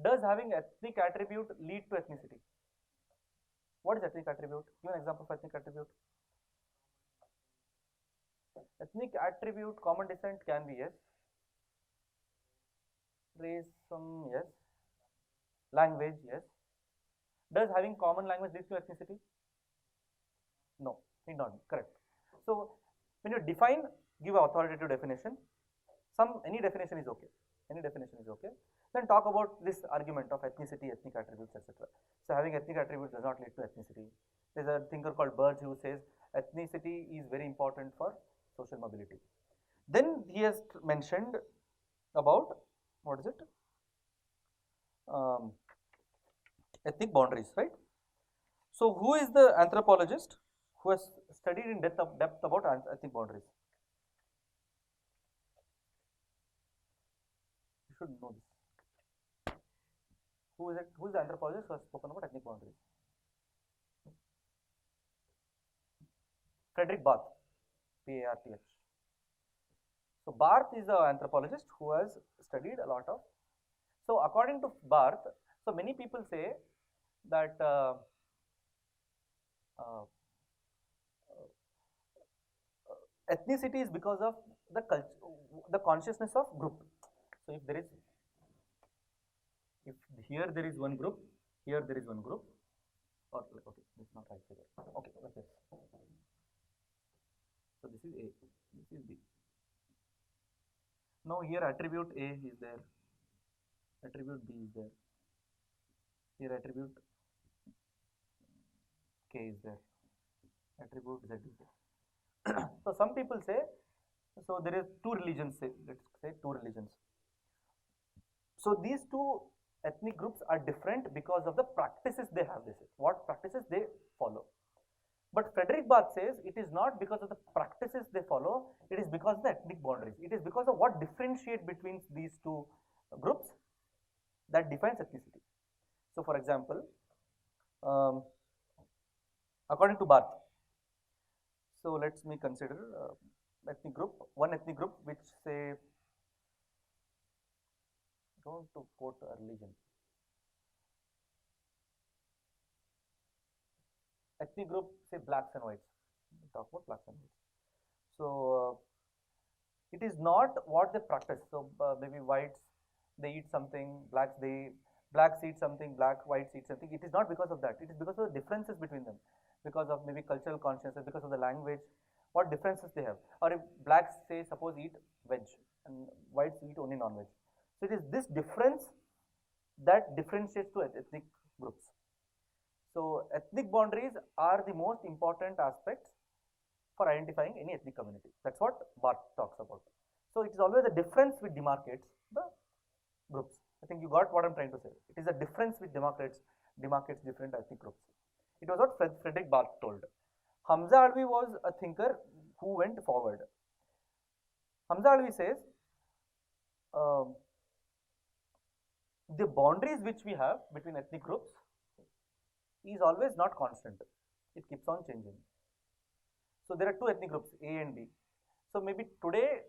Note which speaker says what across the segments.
Speaker 1: Does having ethnic attribute lead to ethnicity? What is ethnic attribute? Give an example of ethnic attribute. Ethnic attribute, common descent can be yes. Race, some yes. Language, yes. Does having common language lead to ethnicity? No, need not be. Correct. So when you define, give an authoritative definition. Any definition is okay. Any definition is okay. Then talk about this argument of ethnicity, ethnic attributes, etc. So having ethnic attributes does not lead to ethnicity. There's a thinker called Burge who says ethnicity is very important for social mobility. Then he has mentioned about, what is it? Ethnic boundaries, right? So who is the anthropologist who has studied in depth about ethnic boundaries? You should know this. Who is it? Who is the anthropologist who has spoken about ethnic boundaries? Frederick Barth, Barth. So Barth is the anthropologist who has studied a lot of. So according to Barth, so many people say that ethnicity is because of the culture, the consciousness of group. So if there is, if here there is one group, here there is one group, or okay, this is not right figure. Okay, like this. So this is A, this is B. Now here attribute A is there, attribute B is there, here attribute K is there, attribute Z is there. So some people say, so there is two religions, say, let's say two religions. So these two ethnic groups are different because of the practices they have, they say, what practices they follow. But Frederick Barth says it is not because of the practices they follow, it is because of the ethnic boundaries. It is because of what differentiate between these two groups that defines ethnicity. So for example, according to Barth, so let me consider ethnic group, one ethnic group which say, don't to quote a religion. Ethnic group, say blacks and whites. We talk about blacks and whites. So it is not what they practice. So maybe whites they eat something, blacks eat something, whites eat something. It is not because of that. It is because of the differences between them, because of maybe cultural consciousness, because of the language, what differences they have. Or if blacks say suppose eat veg and whites eat only non-veg. So it is this difference that differentiates to ethnic groups. So ethnic boundaries are the most important aspects for identifying any ethnic community. That's what Barth talks about. So it is always a difference which demarcates the groups. I think you got what I'm trying to say. It is a difference which demarcates different ethnic groups. It was what Frederick Barth told. Hamza Alvi was a thinker who went forward. Hamza Alvi says the boundaries which we have between ethnic groups is always not constant. It keeps on changing. So there are two ethnic groups, A and B. So maybe today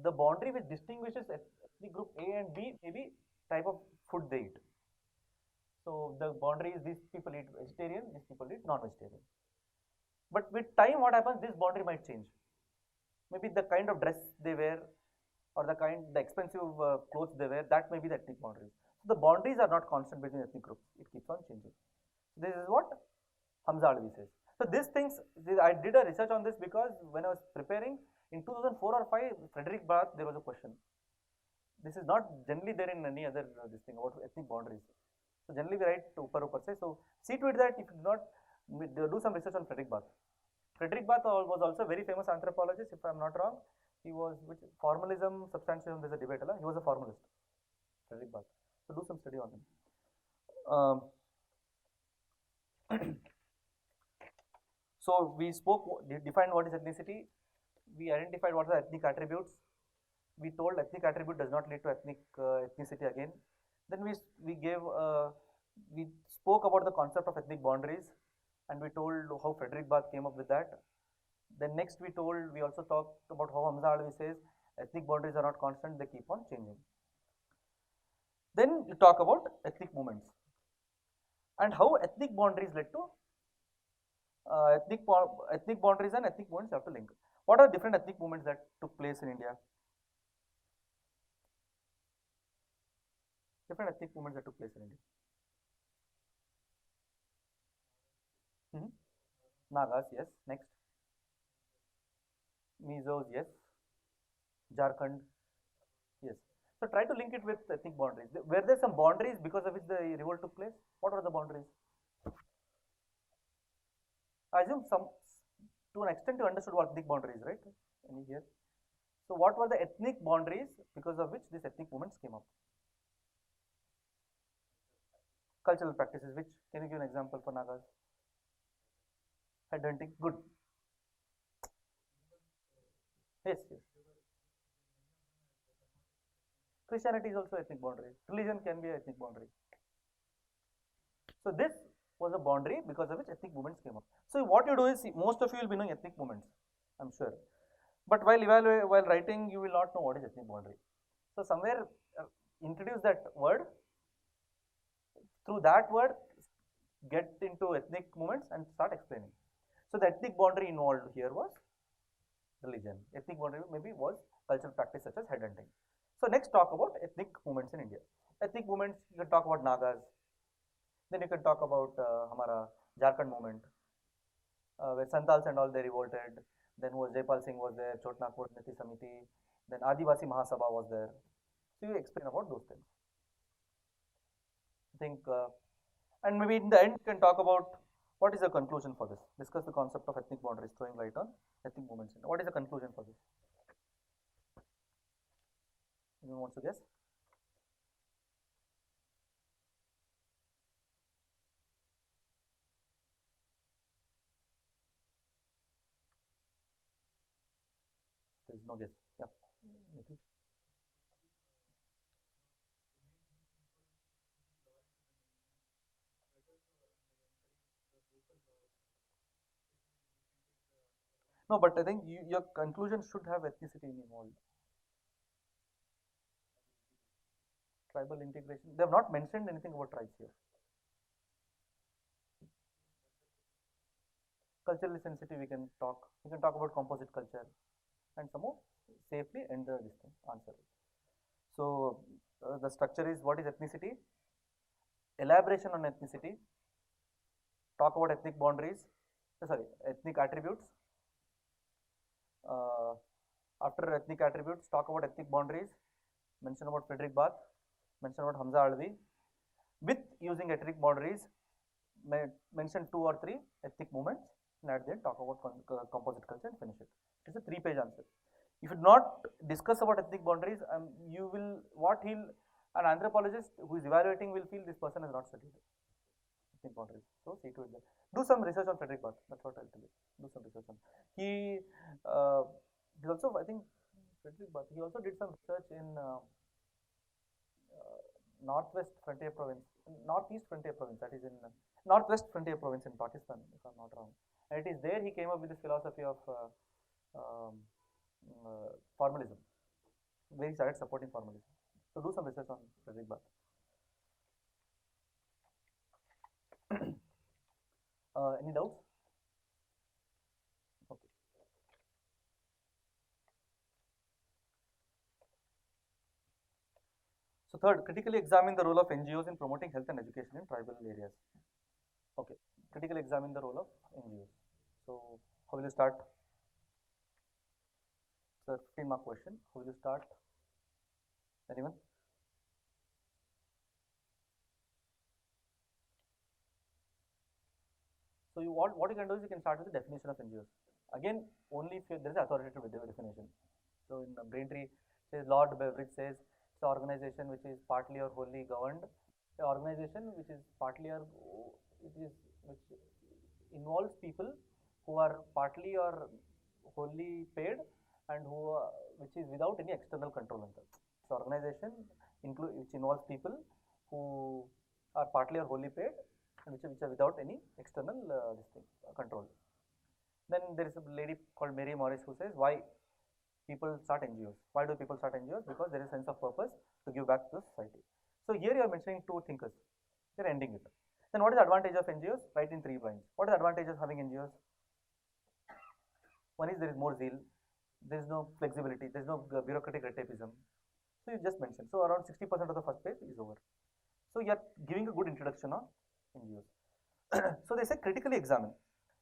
Speaker 1: the boundary which distinguishes ethnic group A and B may be type of food they eat. So the boundary is these people eat vegetarian, these people eat non-vegetarian. But with time what happens, this boundary might change. Maybe the kind of dress they wear or the expensive clothes they wear, that may be the ethnic boundaries. So the boundaries are not constant between ethnic groups. It keeps on changing. So this is what Hamza Alvi says. So these things, I did a research on this because when I was preparing in 2004 or 5, Frederick Barth, there was a question. This is not generally there in any other this thing about ethnic boundaries. So generally we write upar say. So see to it that if you do not do some research on Frederick Barth. Frederick Barth was also a very famous anthropologist, if I am not wrong. He was which formalism, substantialism. There's a debate. He was a formalist, Frederick Barth. So do some study on him. So we defined what is ethnicity. We identified what are the ethnic attributes. We told ethnic attribute does not lead to ethnicity again. Then we spoke about the concept of ethnic boundaries, and we told how Frederick Barth came up with that. Then next we also talked about how Hamza Alvi says ethnic boundaries are not constant, they keep on changing. Then you talk about ethnic movements and how ethnic boundaries led to ethnic boundaries and ethnic movements have to link. What are different ethnic movements that took place in India? Different ethnic movements that took place in India. Nagas, yes. Next. Mizos, yes. Jharkhand, yes. So try to link it with ethnic boundaries. Were there some boundaries because of which the revolt took place? What were the boundaries? I assume to an extent you understood what ethnic boundaries, right? Any here? So what were the ethnic boundaries because of which these ethnic movements came up? Cultural practices, which, can you give an example for Nagas? Headhunting, good. Yes, yes. Christianity is also ethnic boundary. Religion can be an ethnic boundary. So this was a boundary because of which ethnic movements came up. So what you do is, most of you will be knowing ethnic movements, I'm sure. But while writing, you will not know what is ethnic boundary. So somewhere introduce that word. Through that word, get into ethnic movements and start explaining. So the ethnic boundary involved here was religion. Ethnic boundary maybe was cultural practice such as headhunting. So next, talk about ethnic movements in India. Ethnic movements, you can talk about Nagas. Then you can talk about Hamara Jharkhand movement, where Santals and all they revolted. Then was Jaipal Singh was there, Chotnagpur Niti Samiti. Then Adivasi Mahasabha was there. So you explain about those things. I think, and maybe in the end, you can talk about what is the conclusion for this. Discuss the concept of ethnic boundaries, throwing light on ethnic movements. What is the conclusion for this? Anyone wants to guess? There is no guess. Yeah. No, but I think your conclusion should have ethnicity involved. Tribal integration. They have not mentioned anything about tribes here. Culturally sensitive, we can talk. We can talk about composite culture and somehow safely end the answer. So the structure is, what is ethnicity? Elaboration on ethnicity. Talk about ethnic boundaries. Ethnic attributes. After ethnic attributes, talk about ethnic boundaries. Mention about Frederick Bath. Mention about Hamza Alvi. With using ethnic boundaries, mention 2 or 3 ethnic movements, and at the end talk about composite culture and finish it. It's a 3-page answer. If you do not discuss about ethnic boundaries, you will, an anthropologist who is evaluating will feel this person has not studied ethnic boundaries. So see to it. Do some research on Frederick Bath. That's what I'll tell you. Do some research on. He also, I think, Frederick Bath. He also did some research in Northwest Frontier Province, Northeast Frontier Province. That is in Northwest Frontier Province in Pakistan, if I'm not wrong. And it is there he came up with this philosophy of formalism, where he started supporting formalism. So do some research on Frederick Bath. Any doubts? Okay. So third, critically examine the role of NGOs in promoting health and education in tribal areas. Okay, critically examine the role of NGOs. So how will you start? It's a 15-mark question. How will you start? Anyone? So what you can do is you can start with the definition of NGOs. Again, only if there is authoritative definition. So in Braintree, says Lord Beveridge says it's an organization which is partly or wholly governed. An organization which is partly or which involves people who are partly or wholly paid and which is without any external control. So organization which involves people who are partly or wholly paid and which are without any external control. Then there is a lady called Mary Morris who says why people start NGOs. Why do people start NGOs? Because there is a sense of purpose to give back to the society. So here you are mentioning two thinkers. You are ending it. Then what is the advantage of NGOs? Write in 3 lines. What is the advantage of having NGOs? One is there is more zeal. There is no flexibility. There is no bureaucratic red tapeism. So you just mentioned. So around 60% of the first page is over. So you are giving a good introduction on NGOs. So they say critically examine.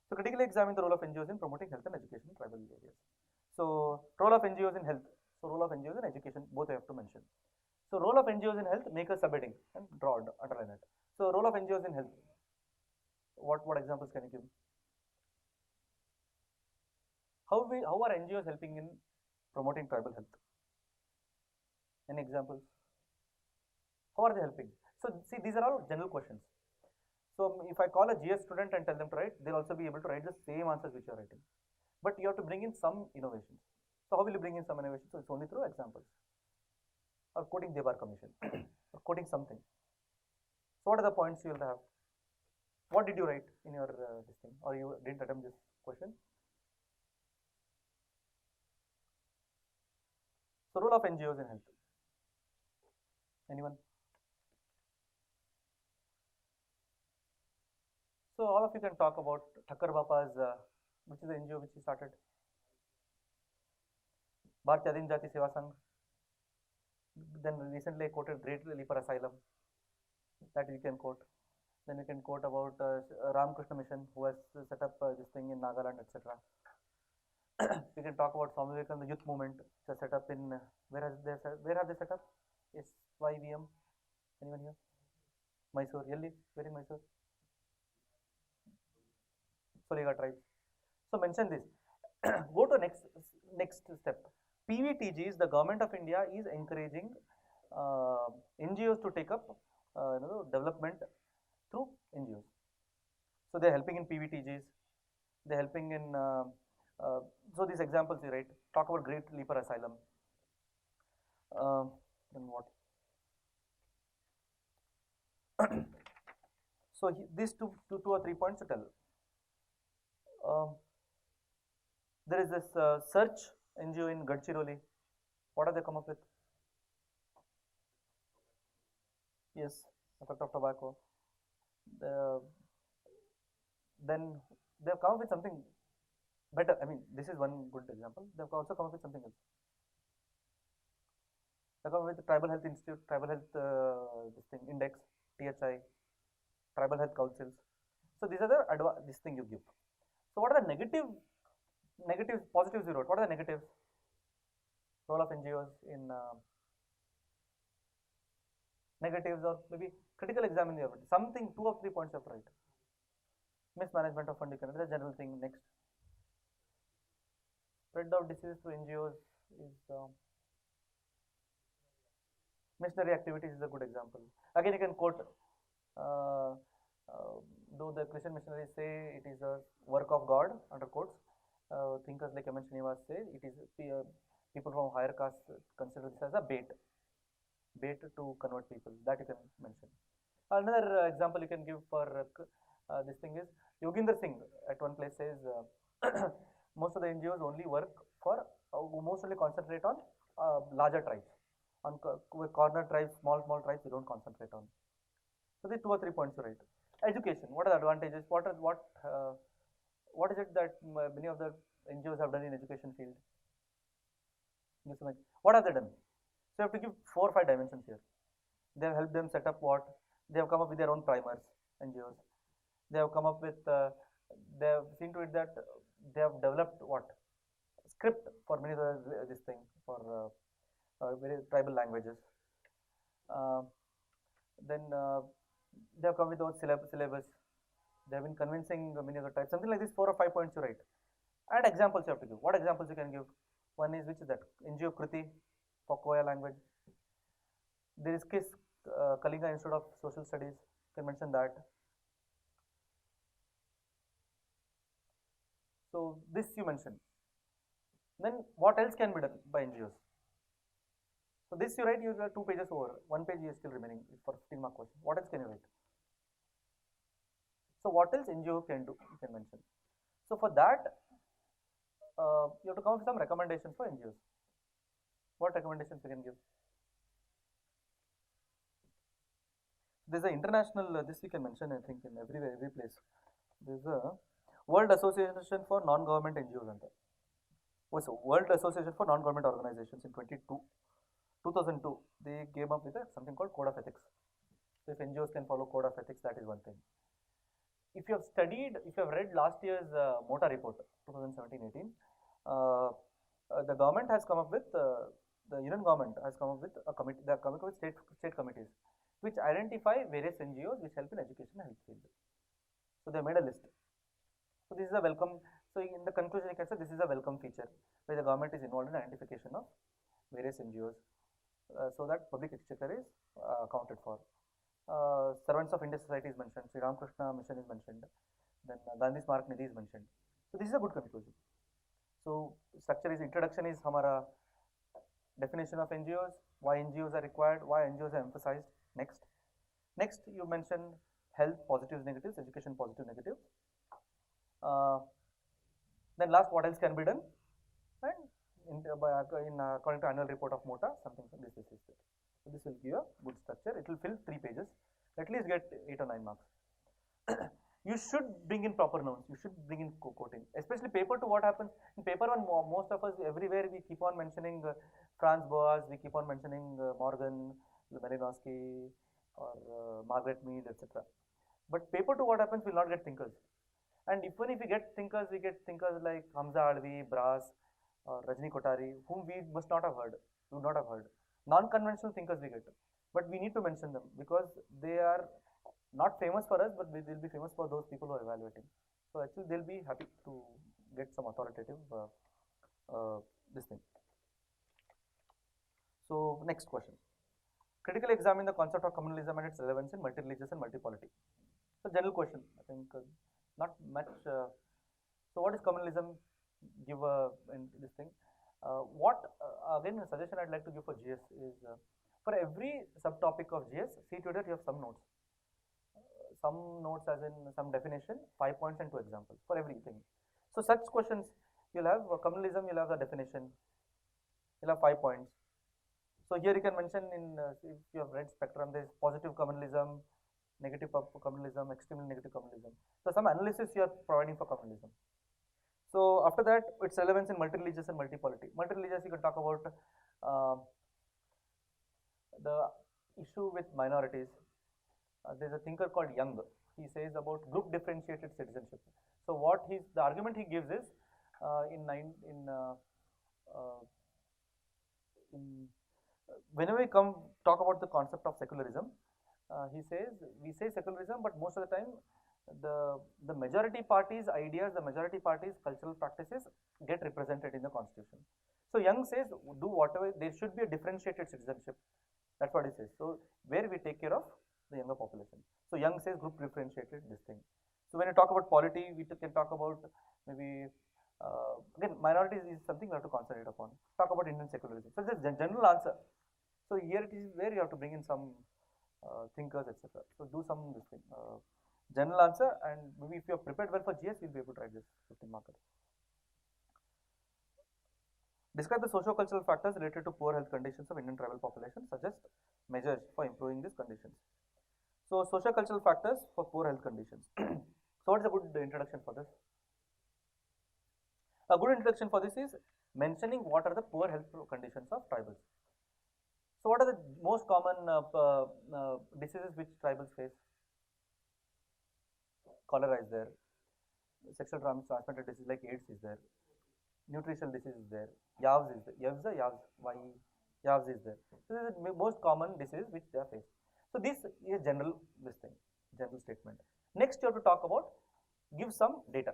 Speaker 1: So critically examine the role of NGOs in promoting health and education in tribal areas. So role of NGOs in health. So role of NGOs in education, both I have to mention. So role of NGOs in health, make a subheading and draw, underline it. So role of NGOs in health. What examples can you give? How are NGOs helping in promoting tribal health? Any examples? How are they helping? So see, these are all general questions. So if I call a GS student and tell them to write, they'll also be able to write the same answers which you are writing. But you have to bring in some innovations. So how will you bring in some innovations? So it's only through examples. Or quoting Debar Commission, or quoting something. So what are the points you will have? What did you write in your this thing? Or you didn't attempt this question? So role of NGOs in health. Anyone? So all of you can talk about Thakkar Bapa's, which is the NGO which he started. Bharatiya Adim Jati Seva Sangh. Then recently I quoted Great Leaper Asylum. That you can quote. Then you can quote about Ramakrishna Mission, who has set up this thing in Nagaland, etc. You can talk about Swami Vivekananda Youth Movement, which is set up in where have they set up? SYVM. Anyone here? Mysore. Yelli. Where in Mysore? Soliga tribes. So mention this. Go to next step. PVTGs, the government of India is encouraging NGOs to take up development through NGOs. So they are helping in PVTGs. They are helping in so these examples you write. Talk about Great Leaper Asylum. Then what? So these two or 3 points to tell. There is this search NGO in Gadchiroli. What have they come up with? Yes, effect of tobacco. Then they have come up with something better. I mean, this is one good example. They have also come up with something else. They have come up with the Tribal Health Institute, Tribal Health this thing Index, THI, Tribal Health Councils. So these are the this thing you give. So what are the negatives, positives you wrote? What are the negatives? Role of NGOs in negatives, or maybe critical examine the effort. Something 2 or 3 points of right. Mismanagement of funding, another general thing. Next, spread of disease through NGOs is missionary activities is a good example. Again, you can quote. Though the Christian missionaries say it is a work of God, under quotes, thinkers like M.N. Srinivas say it is people from higher caste consider this as a bait to convert people. That you can mention. Another example you can give for this thing is Yoginder Singh at one place says most of the NGOs only work for mostly concentrate on larger tribes. On corner tribes, small tribes, we don't concentrate on. So these 2 or 3 points you write. Education. What are the advantages? What is it that many of the NGOs have done in education field? What have they done? So you have to give 4 or 5 dimensions here. They have helped them set up what? They have come up with their own primers, NGOs. They have come up with, they have seen to it that they have developed what? Script for many of this thing, for very tribal languages. Then they have come with their own syllabus. They have been convincing many of the types. Something like this, 4 or 5 points you write. And examples you have to give. What examples you can give? One is, which is that? NGO Kruti for Koya language. There is KISS, Kalinga Institute of Social Studies. You can mention that. So this you mentioned. Then what else can be done by NGOs? So this you write, you have 2 pages over. 1 page is still remaining for 15 mark question. What else can you write? So what else NGO can do? You can mention. So for that, you have to come up with some recommendations for NGOs. What recommendations you can give? There's an international, this we can mention, I think, in every place. There's a World Association for Non-Government NGOs. Was World Association for Non-Government Organizations in 2002. They came up with something called Code of Ethics. So if NGOs can follow Code of Ethics, that is one thing. If you have studied, if you have read last year's MOTA report, 2017-18, the government has come up with, the union government has come up with a committee, they are coming up with state committees, which identify various NGOs which help in education and health field. So they made a list. So this is a welcome, so in the conclusion you can say this is a welcome feature, where the government is involved in identification of various NGOs, so that public exchequer is accounted for. Servants of Indian Society is mentioned, Sri Ramakrishna Mission is mentioned, then Gandhi Smarak Nidhi is mentioned. So this is a good conclusion. So structure is, introduction is hamara definition of NGOs, why NGOs are required, why NGOs are emphasized. Next you mention health positives, negatives, education positive, negatives. Then last, what else can be done, and according to annual report of MOTA, something from this is there. So this will give a good structure. It will fill 3 pages. At least get 8 or 9 marks. You should bring in proper nouns. You should bring in quoting, especially paper 2. What happens in paper 1? Most of us, everywhere we keep on mentioning Franz Boas, we keep on mentioning Morgan, Malinowski, or Margaret Mead, etc. But paper 2, what happens? We will not get thinkers. And even if we get thinkers like Hamza Alvi, Brass, or Rajni Kotari, whom we must not have heard. We would not have heard. Non-conventional thinkers we get, but we need to mention them because they are not famous for us, but they will be famous for those people who are evaluating. So actually, they'll be happy to get some authoritative this thing. So next question: critically examine the concept of communalism and its relevance in multi-religious and multi-polity. So general question, I think not much. So what is communalism? Give in this thing. Again, a suggestion I'd like to give for GS is for every subtopic of GS, see tutor, you have some notes. Some notes as in some definition, 5 points and 2 examples for everything. So such questions, you'll have communalism, you'll have the definition, you'll have 5 points. So here you can mention in, if you have read spectrum, there is positive communalism, negative communalism, extremely negative communalism. So some analysis you are providing for communalism. So after that, its relevance in multi-religious and multi-polity. Multi-religious, you can talk about the issue with minorities. There is a thinker called Young. He says about group differentiated citizenship. So what the argument he gives is whenever we talk about the concept of secularism, he says we say secularism, but most of the time the majority party's ideas, the majority party's cultural practices get represented in the constitution. So Young says do whatever, there should be a differentiated citizenship. That's what he says. So where we take care of the younger population. So Young says group differentiated this thing. So when you talk about polity, we can talk about maybe again minorities is something we have to concentrate upon. Talk about Indian secularism. So this is a general answer. So here it is where you have to bring in some thinkers, etc. So do some this thing. General answer, and maybe if you are prepared well for GS, you'll be able to write this 15 marker. Describe the socio-cultural factors related to poor health conditions of Indian tribal population. Suggest measures for improving these conditions. So socio-cultural factors for poor health conditions. So what is a good introduction for this? A good introduction for this is mentioning what are the poor health conditions of tribals. So what are the most common diseases which tribals face? Cholera is there, sexual transmitted disease like AIDS is there, nutritional disease is there, Yavs is there, Yavs is there. So this is the most common disease which they are faced. So this is general statement. Next you have to talk about, give some data,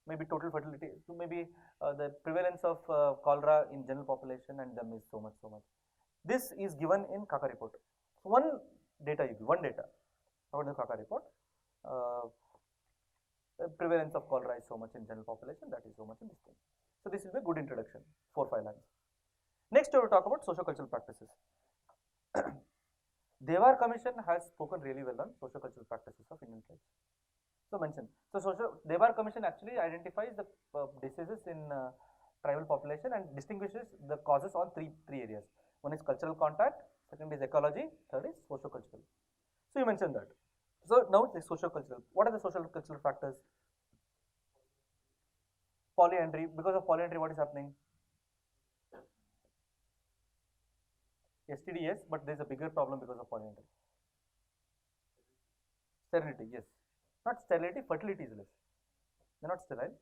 Speaker 1: maybe total fertility, so maybe the prevalence of cholera in general population and them is so much. This is given in KAKA report. So one data you give, about the KAKA report. Prevalence of cholera is so much in general population, that is so much in this thing. So this will be a good introduction, 4-5 lines. Next we will talk about socio-cultural practices. Devar Commission has spoken really well on socio-cultural practices of Indian tribes. So mention. So Devar Commission actually identifies the diseases in tribal population and distinguishes the causes on three areas. One is cultural contact, second is ecology, third is socio-cultural. So we mentioned that. So now the socio-cultural. What are the social cultural factors? Polyandry. Because of polyandry, what is happening? STD, yes, but there is a bigger problem because of polyandry. Sterility, yes. Not sterility, fertility is less. They are not sterile.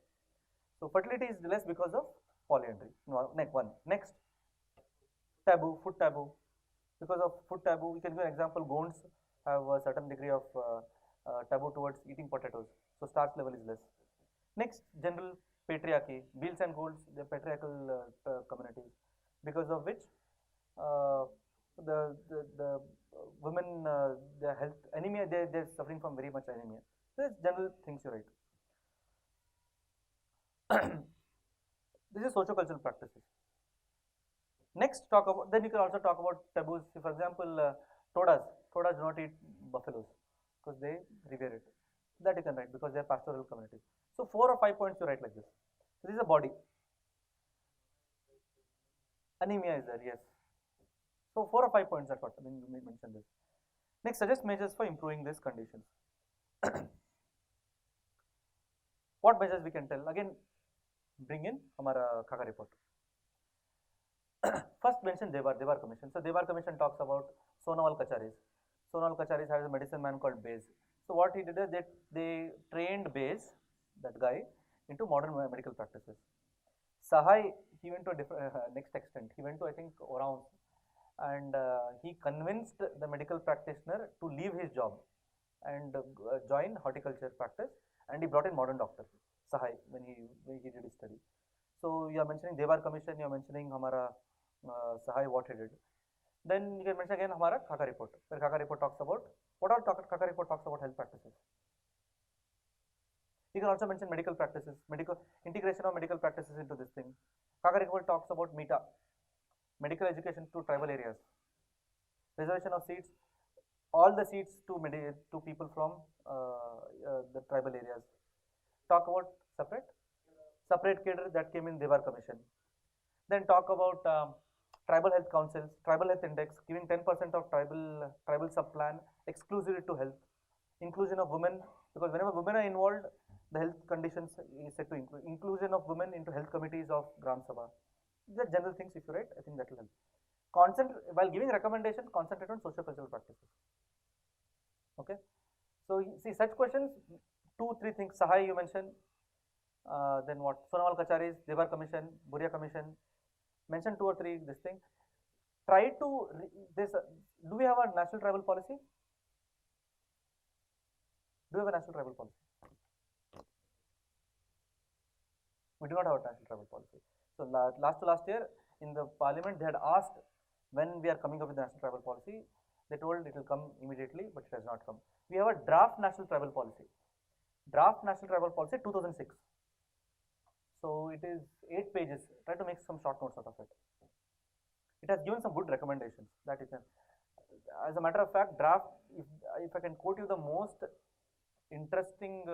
Speaker 1: So fertility is less because of polyandry. Next, taboo, food taboo. Because of food taboo, we can give an example. Gonds have a certain degree of taboo towards eating potatoes. So starch level is less. Next, general patriarchy. Beals and Golds, they are patriarchal communities, because of which uh, the women, their health anemia, they're suffering from very much anemia. So it's general things you write. This is socio-cultural practices. Next, talk about, then you can also talk about taboos. For example, todas do not eat buffaloes because they revere it. That you can write because they are pastoral communities. So 4 or 5 points you write like this. So this is a body. Anemia is there, yes. So 4 or 5 points, that's what I mean, you may mention this. Next, suggest measures for improving these conditions. What measures we can tell? Again, bring in our Khaka report. First mention Devar Commission. So Devar Commission talks about Sonawal Kacharis. Sonawal Kacharis has a medicine man called Bays. So what he did is that they trained Bays, that guy, into modern medical practices. Sahai, he went to a different, next extent. He went to, I think, Oraon, and he convinced the medical practitioner to leave his job and join horticulture practice, and he brought in modern doctor, Sahai, when he did his study. So you are mentioning Devar Commission, you are mentioning Hamara Sahai, what he did. Then you can mention again Hamara Khaka report, where Khaka report talks about, what all Khaka report talks about health practices. You can also mention medical practices, integration of medical practices into this thing. Khaka report talks about META, medical education to tribal areas, reservation of seats, all the seats to people from the tribal areas. Talk about separate cadre that came in Devar Commission. Then talk about tribal health councils, tribal health index, giving 10% of tribal sub plan exclusively to health, inclusion of women, because whenever women are involved, the health conditions is said to include, inclusion of women into health committees of Gram Sabha. These are general things. If you write, I think that will help. While giving recommendations, concentrate on socio-cultural practices. Okay. So see such questions, 2-3 things. Sahai you mentioned. Then what? Sonawal Kacharis, Devar Commission, Buria Commission. Mention 2 or 3 this thing. Try to this. Do we have a national tribal policy? Do we have a national tribal policy? We do not have a national tribal policy. So last year in the parliament they had asked when we are coming up with the national tribal policy. They told it will come immediately, but it has not come. We have a draft national tribal policy. Draft national tribal policy 2006. So it is 8 pages. Try to make some short notes out of it. It has given some good recommendations. That is, as a matter of fact, draft. If I can quote you the most interesting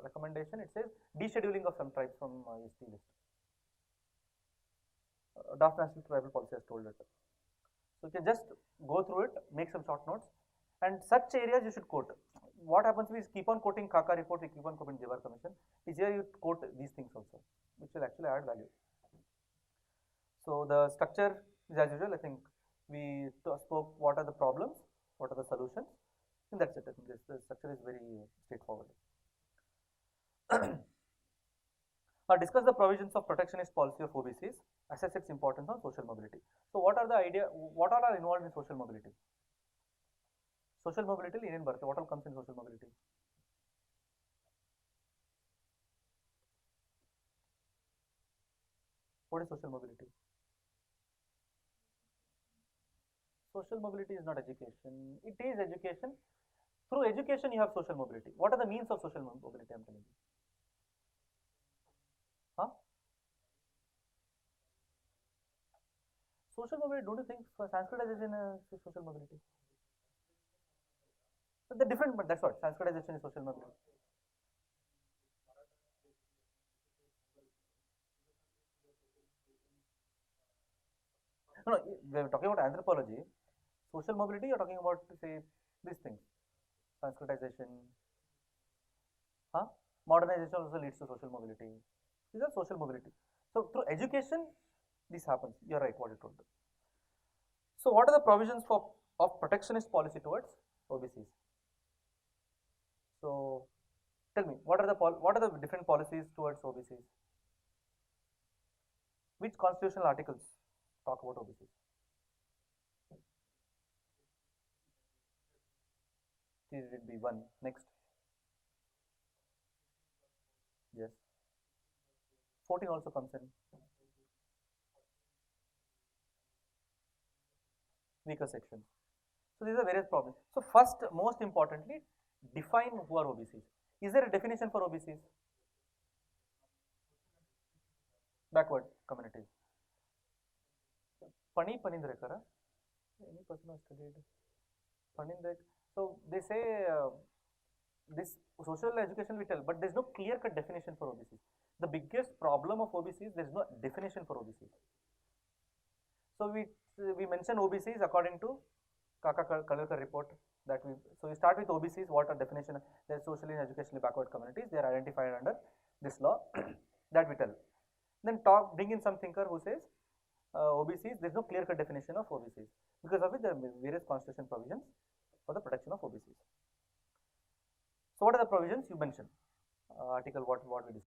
Speaker 1: recommendation, it says descheduling of some tribes from ST list. Draft national tribal policy has told it. So you can just go through it, make some short notes, and such areas you should quote. What happens is keep on quoting Khaka report, we keep on quoting Devar Commission. Is here you quote these things also, which will actually add value. So the structure is as usual. I think we spoke what are the problems, what are the solutions, and that's it. I think the structure is very straightforward. Now discuss the provisions of protectionist policy of OBCs, assess its importance on social mobility. So what are the idea, what all are involved in social mobility? Social mobility, Indian birth, what all comes in social mobility? What is social mobility? Social mobility is not education. It is education. Through education, you have social mobility. What are the means of social mobility? I am telling you. Huh? Social mobility, don't you think Sanskritization is social mobility? So they're different, but that's what Sanskritization is social mobility. No, we are talking about anthropology. Social mobility, you are talking about, say, these things. Sanskritization, huh? Modernization also leads to social mobility. These are social mobility. So through education, this happens. You are right, what you told. So what are the provisions for of protectionist policy towards OBCs? So tell me, what are the different policies towards OBCs? Which constitutional articles talk about OBCs? This will be one. Next. Yes. 14 also comes in. Weaker sections. So these are various problems. So first, most importantly, define who are OBCs. Is there a definition for OBCs? Backward communities. Pani Panindrekara. Any person who studied Panindrek. So they say this social education we tell, but there is no clear-cut definition for OBCs. The biggest problem of OBCs, there is no definition for OBCs. So we mention OBCs according to Kalkar report that we start with OBCs. What are definition? They are socially and educationally backward communities. They are identified under this law that we tell. Then bring in some thinker who says OBCs. There is no clear-cut definition of OBCs, because of which there are various constitution provisions for the protection of OBCs. So what are the provisions you mentioned? Article what we discussed.